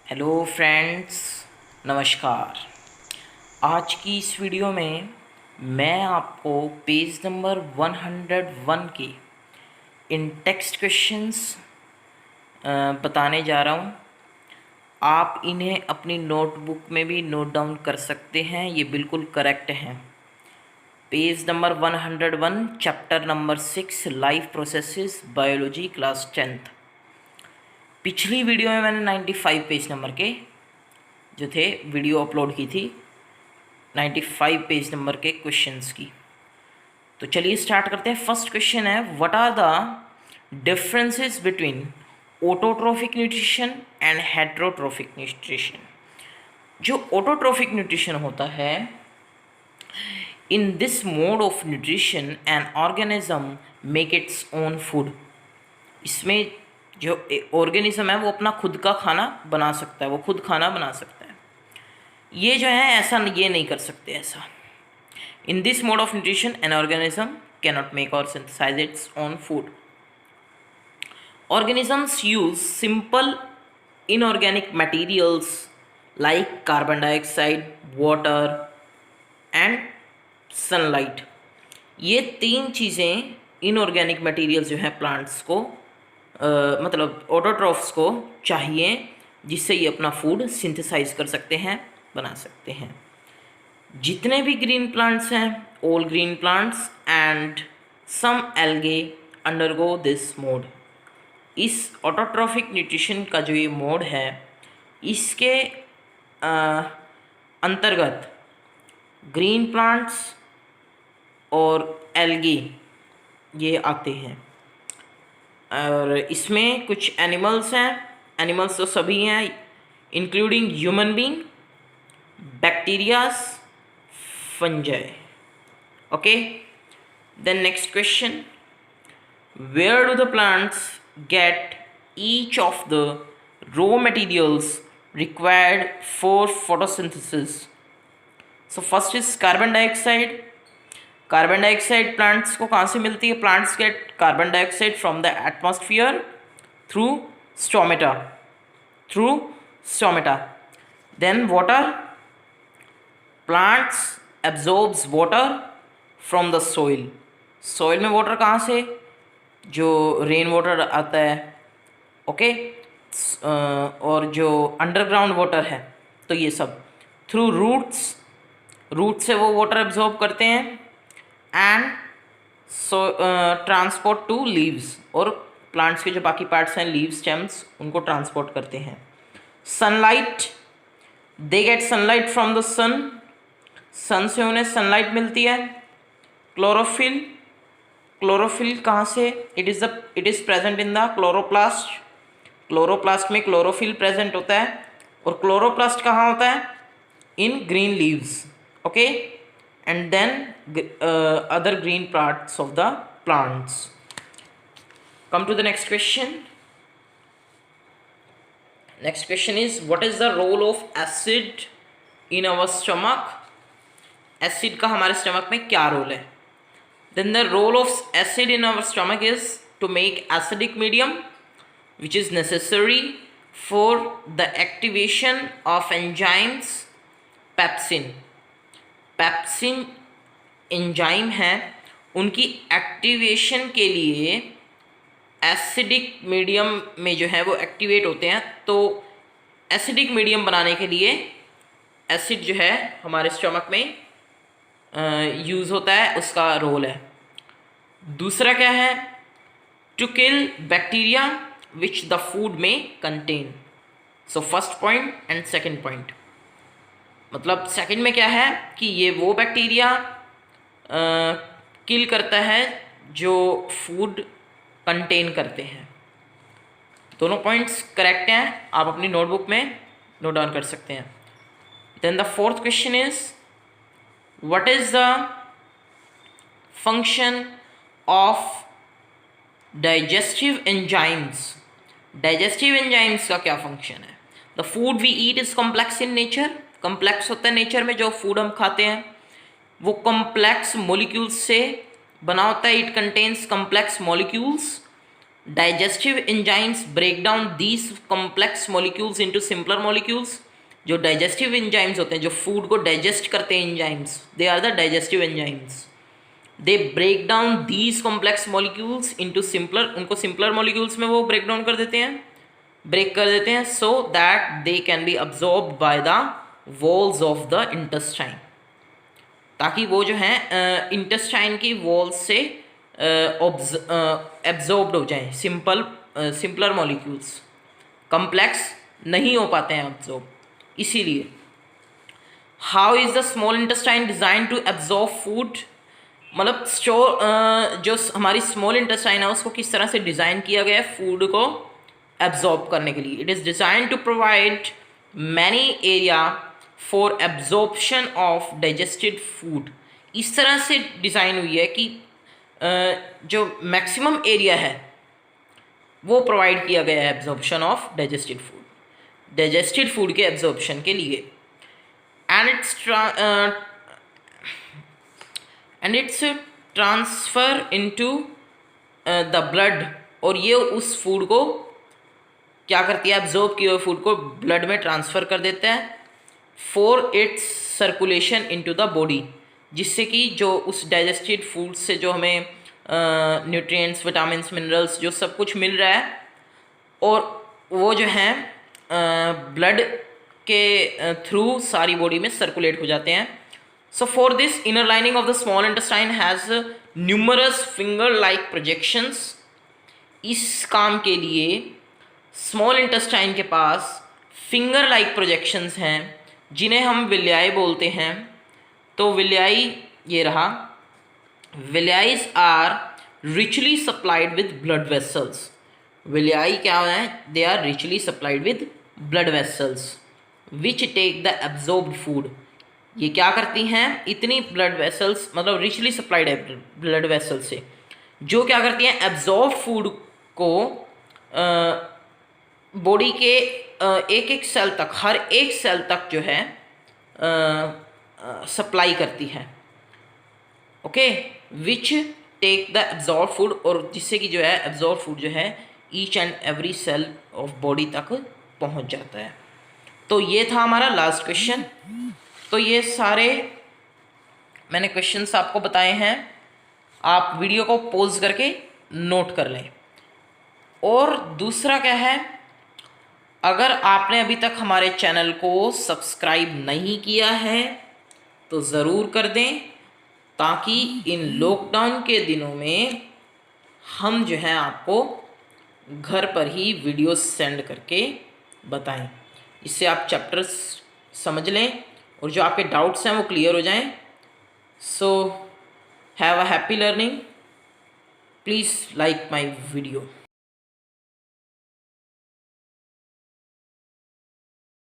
Hello friends, नमस्कार। आज की इस वीडियो में मैं आपको पेज नंबर 101 के इन टेक्स्ट क्वेश्चंस बताने जा रहा हूँ। आप इन्हें अपनी नोटबुक में भी नोट डाउन कर सकते हैं, ये बिल्कुल करेक्ट हैं। Page number 101, chapter number 6, life processes, biology, class 10th। पिछली वीडियो में मैंने 95 पेज नंबर के जो थे वीडियो अपलोड की थी, 95 पेज नंबर के क्वेश्चंस की। तो चलिए स्टार्ट करते हैं। फर्स्ट क्वेश्चन है, what are the differences between autotrophic nutrition and heterotrophic nutrition. जो ऑटोट्रोफिक न्यूट्रिशन होता है, in this mode of nutrition an organism make its own food. इसमें जो ऑर्गेनिज्म है वो अपना खुद का खाना बना सकता है, वो खुद खाना बना सकता है। ये जो है ऐसा ये नहीं कर सकते ऐसा। In this mode of nutrition an organism cannot make or synthesise its own food. Organisms use simple inorganic materials like carbon dioxide, water and sunlight। ये तीन चीज़ें इनऑर्गेनिक मटेरियल्स जो हैं प्लांट्स को मतलब ऑटोट्रॉफ्स को चाहिए, जिससे ये अपना फूड सिंथेसाइज कर सकते हैं, बना सकते हैं। जितने भी ग्रीन प्लांट्स हैं, all green plants and some algae undergo this mode. इस ऑटोट्रॉफिक न्यूट्रिशन का जो ये मोड है, इसके अंतर्गत ग्रीन प्लांट्स और एल्गी ये आते हैं। और इसमें कुछ एनिमल्स हैं, एनिमल्स तो सभी हैं, including human being, bacterias, fungi. Okay, then next question, where do the plants get each of the raw materials required for photosynthesis? So first is carbon dioxide। Carbon dioxide plants को कहाँ से मिलती है? Plants get carbon dioxide from the atmosphere through stomata, then water, plants absorbs water from the soil. Soil में water कहाँ से? जो rain water आता है, ओके, और जो अंडरग्राउंड वाटर है, तो ये सब थ्रू रूट से वो वाटर एब्जॉर्ब करते हैं एंड ट्रांसपोर्ट टू लीव्स, और प्लांट्स के जो बाकी पार्ट्स हैं, लीव्स, स्टेम्स, उनको ट्रांसपोर्ट करते हैं। Sunlight, they get sunlight from the sun, sun से उन्हें सनलाइट मिलती है। क्लोरोफिल, क्लोरोफिल कहाँ से? It is present in the chloroplast. Chloroplast में क्लोरोफिल प्रेजेंट होता है, और क्लोरोप्लास्ट कहाँ होता है? In green leaves, okay, and then other green parts of the plants. Come to the next question. Next question is, what is the role of acid in our stomach? Acid का हमारे stomach में क्या role है? Then the role of acid in our stomach is to make acidic medium, which is necessary for the activation of enzymes pepsin। Pepsin enzyme है, उनकी activation के लिए acidic medium में जो है वो एक्टिवेट होते हैं। तो एसिडिक मीडियम बनाने के लिए एसिड जो है हमारे स्टमक में यूज़ होता है, उसका रोल है। दूसरा क्या है? To kill bacteria which the food में contain. So first point and second point, मतलब सेकंड में क्या है कि ये वो बैक्टीरिया किल करता है जो फूड कंटेन करते हैं। दोनों पॉइंट्स करेक्ट हैं, आप अपनी नोटबुक में नोट डाउन कर सकते हैं। Then the fourth question is, what is the function of digestive enzymes? digestive enzymes का क्या फंक्शन है? the food we eat is complex in nature। complex होता है नेचर में, जो फूड हम खाते हैं वो complex molecules से बना होता है। it contains complex molecules digestive enzymes break down these complex molecules into simpler molecules. जो डाइजेस्टिव एंजाइम्स होते हैं, जो फूड को डाइजेस्ट करते हैं enzymes, they are the digestive enzymes. They break down these complex molecules into simpler, उनको simpler molecules में वो ब्रेक डाउन कर देते हैं, ब्रेक कर देते हैं, so that they can be absorbed by the walls of the intestine, ताकि वो जो है इंटेस्टाइन की वॉल्स से एब्जॉर्ब्ड हो जाएं। सिंपलर मॉलिक्यूल्स कॉम्प्लेक्स नहीं हो पाते हैं एब्जॉर्ब, इसीलिए। How is the small intestine design to absorb food, मतलब जो हमारी स्मॉल इंटेस्टाइन है उसको किस तरह से डिज़ाइन किया गया है फूड को एब्जॉर्ब करने के लिए। It is design to provide many area for absorption of digested food. इस तरह से डिज़ाइन हुई है कि जो मैक्सिमम एरिया है वो प्रोवाइड किया गया है एब्जॉर्प्शन ऑफ डाइजेस्टेड फूड के एब्जॉर्प्शन के लिए। And it's transfer into the blood, और ये उस फूड को क्या करती है, एब्जॉर्ब किए हुए फूड को ब्लड में ट्रांसफ़र कर देता है for its circulation into the body, जिससे कि जो उस डाइजेस्टेड फूड से जो हमें न्यूट्रिएंट्स, विटामिन्स, मिनरल्स जो सब कुछ मिल रहा है, और वो जो है ब्लड के थ्रू सारी बॉडी में सर्कुलेट हो जाते हैं। So for this inner lining of the small intestine has numerous finger like projections. इस काम के लिए स्मॉल इंटेस्टाइन के पास फिंगर लाइक प्रोजेक्शंस हैं, जिन्हें हम विलियाई बोलते हैं। तो विलियाई ये रहा, villi are richly supplied with blood vessels. Villi क्या है, they are richly supplied with blood vessels which take the absorbed food. ये क्या करती हैं, इतनी ब्लड वेसल्स, मतलब रिचली सप्लाइड है ब्लड वेसल से, जो क्या करती हैं, एब्जॉर्ब फूड को बॉडी के एक एक सेल तक, हर एक सेल तक जो है सप्लाई करती है। Okay, which take the absorb food, और जिससे कि जो है एब्जॉर्ब फूड जो है each and every cell of body तक पहुंच जाता है। तो ये था हमारा लास्ट क्वेश्चन। तो ये सारे मैंने क्वेश्चंस आपको बताए हैं, आप वीडियो को पॉज करके नोट कर लें। और दूसरा क्या है, अगर आपने अभी तक हमारे चैनल को सब्सक्राइब नहीं किया है तो ज़रूर कर दें, ताकि इन लॉकडाउन के दिनों में हम जो है आपको घर पर ही वीडियो सेंड करके बताएं। इससे आप चैप्टर्स समझ लें और जो आपके डाउट्स हैं वो क्लियर हो जाएं। So have a happy learning. Please like my video.